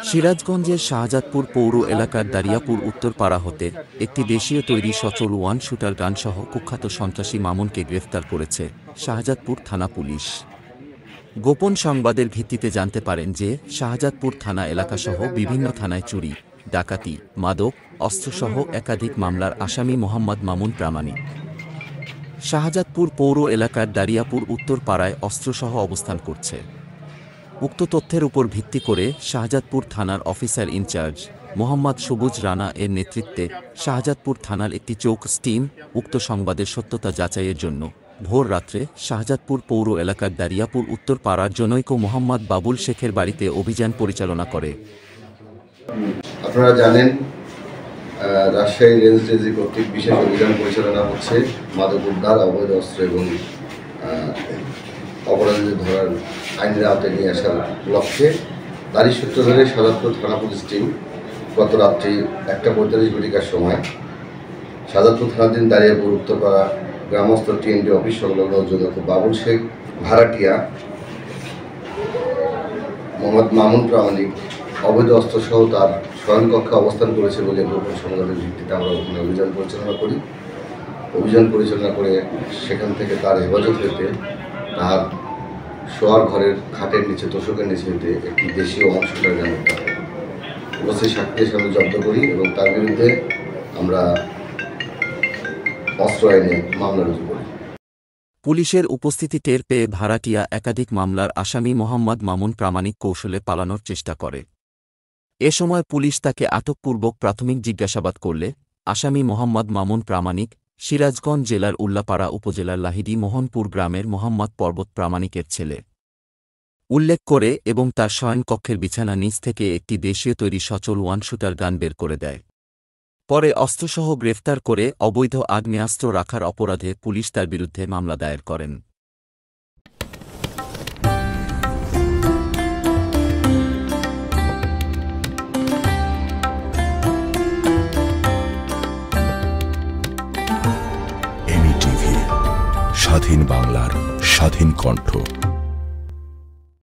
সিরাজগঞ্জের শাহজাদপুর পৌর এলাকার দারিয়াপুর উত্তরপাড়া হতে একটি দেশীয় তৈরি সচল ওয়ান শুটার গানসহ কুখ্যাত সন্ত্রাসী মামুনকে গ্রেফতার করেছে শাহজাদপুর থানা পুলিশ। গোপন সংবাদের ভিত্তিতে জানতে পারেন যে শাহজাদপুর থানা এলাকাসহ বিভিন্ন থানায় চুরি, ডাকাতি, মাদক, অস্ত্রসহ একাধিক মামলার আসামি মোহাম্মদ মামুন প্রামাণিক শাহজাদপুর পৌর এলাকার দারিয়াপুর উত্তরপাড়ায় অস্ত্রসহ অবস্থান করছে। উক্ত তথ্যের উপর ভিত্তি করে শাহজাদপুর থানার অফিসার ইনচার্জ মোহাম্মদ সবুজ রানা এর নেতৃত্বে শাহজাদপুর থানার একটি চৌকস টিম উক্ত সংবাদের সত্যতা যাচাইয়ের জন্য ভোর রাত্রে শাহজাদপুর পৌর এলাকার দারিয়াপুর উত্তরপাড়ার জনৈক মোহাম্মদ বাবুল শেখের বাড়িতে অভিযান পরিচালনা করে। আপনারা জানেন, রাজশাহী রেঞ্জ ডিজি কর্তৃক বিশেষ অভিযান পরিচালনা হচ্ছে মাদক উদ্ধার, অবৈধ অস্ত্র এবং অপরাধীদের ধরার আইনের আওতায় নিয়ে আসার লক্ষ্যে তারই সূত্র ধরে শাহজাদপুর থানা পুলিশ টিম গত রাত্রি 1:45 সময় শাহজাদপুর থানাধীন দারিয়াপুর উত্তরপাড়া গ্রামস্থ টিএনডি অফিস সংলগ্ন জনৈক বাবুল শেখ ভাড়াটিয়া মোহাম্মদ মামুন প্রামাণিক অবৈধ অস্ত্রসহ তার শয়নকক্ষে অবস্থান করেছে বলে গোপন সংবাদের ভিত্তিতে আমরা ওখানে অভিযান পরিচালনা করি। অভিযান পরিচালনা করে সেখান থেকে তার হেফাজত হইতে তার শোয়ার ঘরের খাটের নিচে তোষকের নিচে হইতে একটি দেশীয় অংশটার গান উপস্থিত সাক্ষীর সামনে জব্দ করি এবং তার বিরুদ্ধে আমরা অস্ত্র আইনে মামলা রুজু করি। পুলিশের উপস্থিতি টের পেয়ে ভাড়াটিয়া একাধিক মামলার আসামি মোহাম্মদ মামুন প্রামাণিক কৌশলে পালানোর চেষ্টা করে। এ সময় পুলিশ তাকে আটকপূর্বক প্রাথমিক জিজ্ঞাসাবাদ করলে আসামি মোহাম্মদ মামুন প্রামাণিক সিরাজগঞ্জ জেলার উল্লাপাড়া উপজেলার লাহিড়ী মোহনপুর গ্রামের মোহাম্মদ পর্বত প্রামাণিকের ছেলে উল্লেখ করে এবং তার শয়নকক্ষের বিছানা নিচ থেকে একটি দেশীয় তৈরি সচল ওয়ান শুটার গান বের করে দেয়। পরে অস্ত্রসহ গ্রেফতার করে অবৈধ আগ্নেয়াস্ত্র রাখার অপরাধে পুলিশ তার বিরুদ্ধে মামলা দায়ের করেন। স্বাধীন বাংলার স্বাধীন কণ্ঠ।